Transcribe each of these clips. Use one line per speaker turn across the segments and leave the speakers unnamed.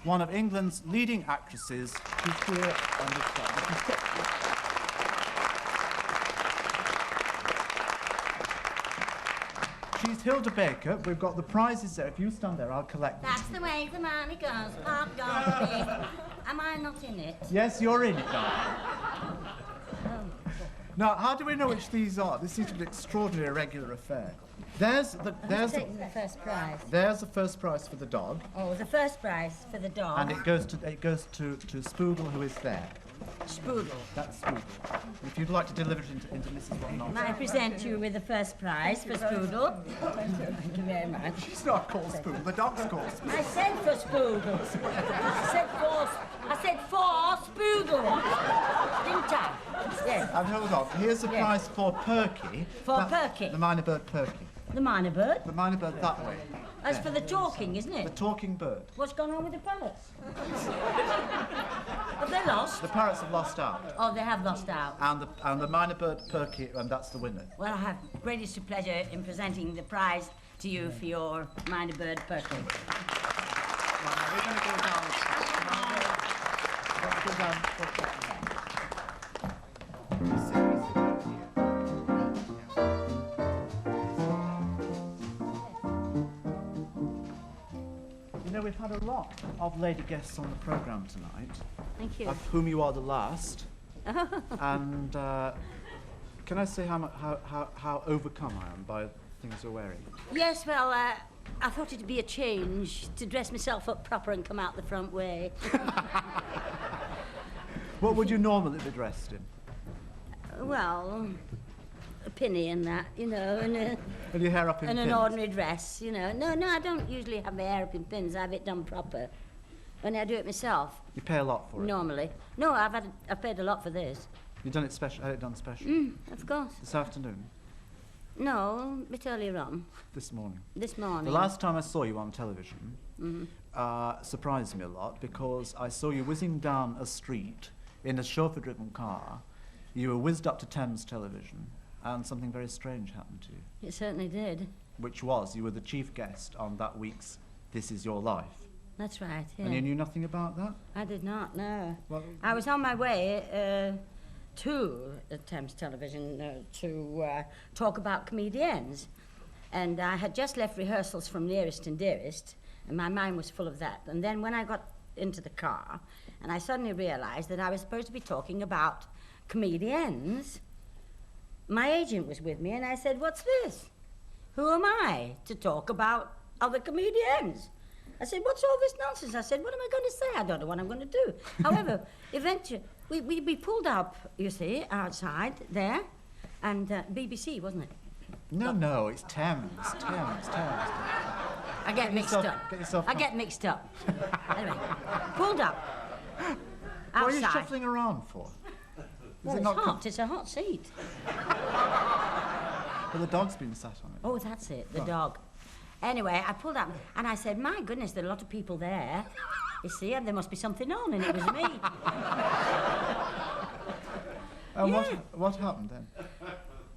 one of England's leading actresses. She's here on this side. She's Hylda Baker. We've got the prizes there. If you stand there, I'll collect them.
That's the way the money goes. Pop goes. Am I not in it?
Yes, you're in it now. Now, how do we know which these are? This seems to be an extraordinary irregular affair. There's the
first prize.
There's the first prize for the dog.
Oh, the first prize for the dog.
And it goes to Spoodle, who is there.
Spoodle.
That's Spoodle. If you'd like to deliver it into Mrs. Whatnot.
I present you with the first prize for Spoodle. Thank you very much.
She's not called Spoodle. The dog's called Spoodle.
I said for Spoodle. I said for Spoodle. Didn't I? Yes.
And hold on. Here's the prize for Perky.
For Perky.
The minor bird Perky.
The minor bird?
The minor bird that way.
As for the talking, isn't it?
The talking bird.
What's gone on with the parrots? Have they lost?
The parrots have lost out.
Oh, they have lost out.
And the minor bird Perky, and that's the winner.
Well, I have greatest of pleasure in presenting the prize to you for your minor bird Perky.
We're going to go down. You know, we've had a lot of lady guests on the programme tonight.
Thank you.
Of whom you are the last. And can I say how overcome I am by things you're wearing?
Yes, well, I thought it'd be a change to dress myself up proper and come out the front way.
What would you normally be dressed in?
Well, a pinny and that, you know, and
your hair up in
and
pins?
an ordinary dress, you know. No, I don't usually have my hair up in pins. I have it done proper. Only I do it myself.
You pay a lot for it?
Normally. No, I've paid a lot for this.
You've done it special? Had it done special?
Of course.
This afternoon?
No, a bit earlier on.
This morning?
This morning.
The last time I saw you on television surprised me a lot because I saw you whizzing down a street in a chauffeur-driven car. You were whizzed up to Thames Television and something very strange happened to you.
It certainly did.
Which was, you were the chief guest on that week's This Is Your Life.
That's right, yeah.
And you knew nothing about that?
I did not, no.
Well,
I was on my way to Thames Television to talk about comedians. And I had just left rehearsals from Nearest and Dearest, and my mind was full of that. And then when I got into the car, and I suddenly realized that I was supposed to be talking about comedians, my agent was with me, and I said, "What's this? Who am I to talk about other comedians?" I said, "What's all this nonsense?" I said, "What am I going to say? I don't know what I'm going to do." However, eventually, we pulled up, you see, outside there, and BBC, wasn't it?
No, it's Thames. Thames.
I get mixed up.
I
get mixed up. Anyway, pulled up outside.
What are you shuffling around for?
Well, it's hot. It's a hot seat.
Well, the dog's been sat on it.
Oh, that's it, the dog. Anyway, I pulled up, and I said, "My goodness, there are a lot of people there. You see, and there must be something on," and it was me.
And what happened then?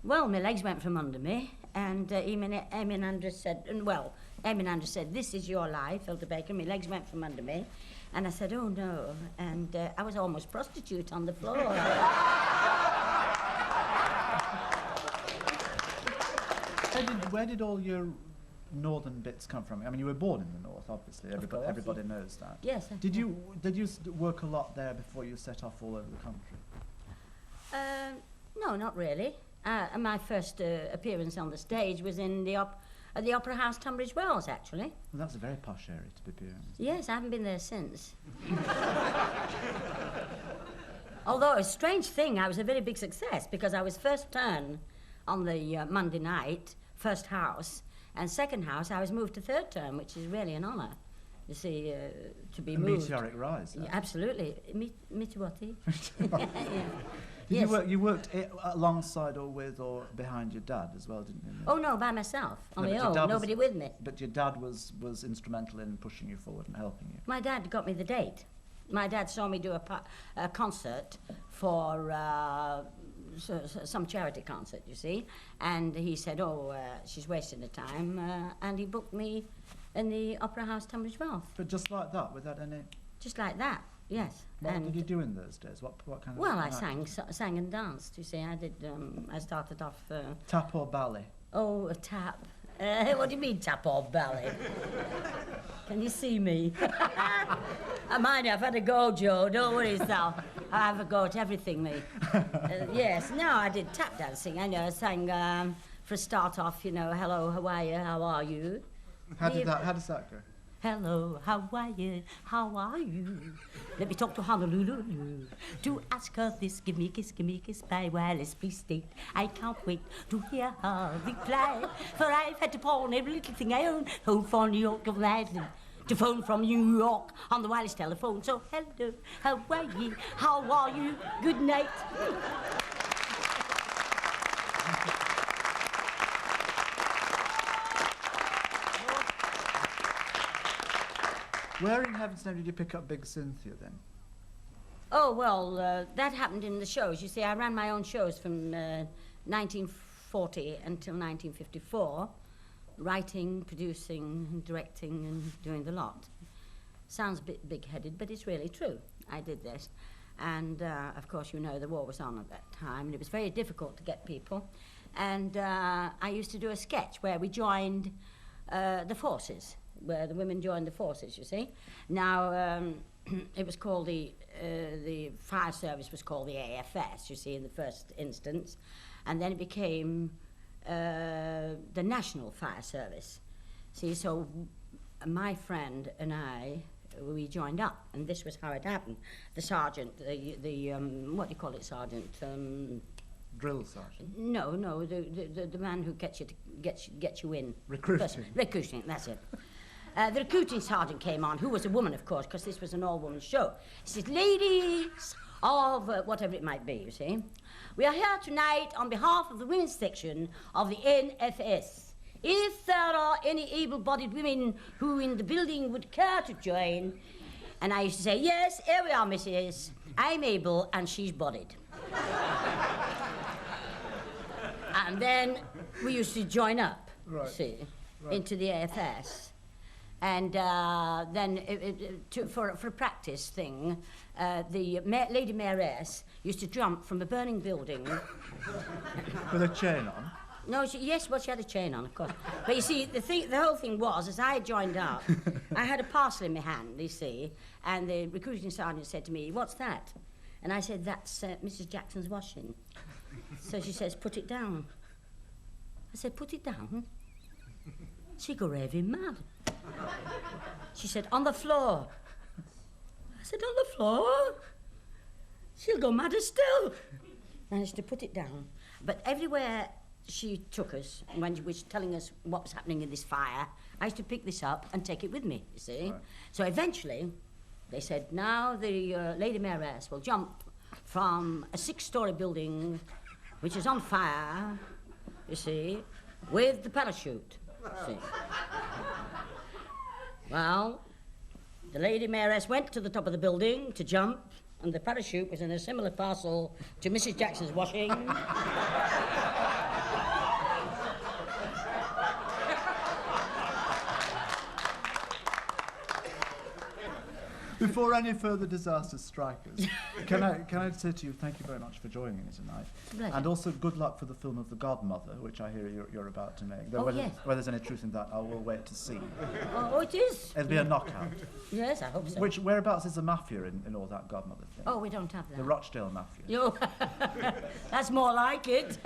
Well, my legs went from under me, and Eamon Andrews said, "This is your life, Hylda Baker." My legs went from under me, and I said, "Oh, no," and I was almost prostitute on the floor.
Where did all your northern bits come from? I mean, you were born in the north, obviously. Everybody knows that.
Yes.
Did you work a lot there before you set off all over the country?
No, not really. My first appearance on the stage was in at the Opera House, Tunbridge Wells, actually.
Well, that's a very posh area to be appearing in.
Yes, I haven't been there since. Although, a strange thing, I was a very big success because I was first turn on the Monday night, first house, and second house, I was moved to third term, which is really an honour, you see, to be moved.
A meteoric rise.
Yeah, absolutely. Meteorati.
You worked alongside or with or behind your dad as well, didn't you?
Oh, no, by myself, on my own, nobody with me.
But your dad was instrumental in pushing you forward and helping you.
My dad got me the date. My dad saw me do a concert for some charity concert, you see, and he said, "Oh, she's wasting her time," and he booked me in the Opera House, Tunbridge Wells.
But just like that, without any...
Just like that, yes.
What did you do in those days? What kind of...
Well, I sang and danced, you see. I did, I started off...
Tap or ballet?
Oh, a tap. What do you mean, tap or ballet? Can you see me? Mind you, I've had a go, Joe. Don't worry yourself. I have a go at everything, me. Yes, no, I did tap dancing. I know, I sang, for a start off, you know, hello, how are you, how are you?
How does that go?
Hello, how are you? How are you? Let me talk to Honolulu. To ask her this, give me a kiss, by wireless, please state. I can't wait to hear her reply. For I've had to pawn every little thing I own. Home for New York of Ireland. To phone from New York on the wireless telephone. So hello, how are you? How are you? Good night.
Where in heaven's name did you pick up Big Cynthia then?
Oh, well, that happened in the shows. You see, I ran my own shows from 1940 until 1954, writing, producing, directing, and doing the lot. Sounds a bit big-headed, but it's really true. I did this. And, of course, you know, the war was on at that time, and it was very difficult to get people. And I used to do a sketch where we joined the forces, where the women joined the forces, you see. Now, it was called the fire service was called the AFS, you see, in the first instance. And then it became the National Fire Service. See, so my friend and I, we joined up, and this was how it happened. The sergeant, the what do you call it, sergeant?
Drill sergeant?
No, the man who gets you in.
Recruiting.
Recruiting, that's it. The recruiting sergeant came on, who was a woman, of course, because this was an all-woman show. He said, ladies of whatever it might be, you see, we are here tonight on behalf of the women's section of the NFS. If there are any able-bodied women who in the building would care to join, and I used to say, yes, here we are, missus. I'm able and she's bodied. And then we used to join up, see, into the AFS. And then for a practice thing, the Lady Mayoress used to jump from a burning building.
With a chain on?
No, yes, well, she had a chain on, of course. But you see, the whole thing was, as I joined up, I had a parcel in my hand, you see, and the recruiting sergeant said to me, what's that? And I said, that's Mrs. Jackson's washing. So she says, put it down. I said, put it down? She got raving mad. She said, on the floor. I said, on the floor? She'll go madder still. Managed to put it down. But everywhere she took us, when she was telling us what was happening in this fire, I used to pick this up and take it with me, you see. Right. So eventually, they said, now the Lady Mayoress will jump from a 6-story building, which is on fire, you see, with the parachute, see. Well, the Lady Mayoress went to the top of the building to jump, and the parachute was in a similar parcel to Mrs. Jackson's washing.
Before any further disasters strike us, can I say to you, thank you very much for joining me tonight.
Pleasure.
And also good luck for the film of The Godmother, which I hear you're about to make. Though
yes.
Whether there's any truth in that, I will wait to see.
Oh, it is?
It'll be a knockout.
Yes, I hope so.
Whereabouts is the mafia in all that Godmother thing?
Oh, we don't have that.
The Rochdale Mafia.
Yo, that's more like it.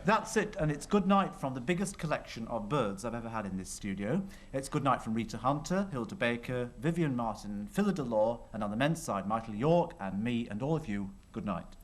That's it, and it's good night from the biggest collection of birds I've ever had in this studio. It's good night from Rita Hunter, Hylda Baker, Vivian Martin, Phila Delore, and on the men's side, Michael York and me and all of you, good night.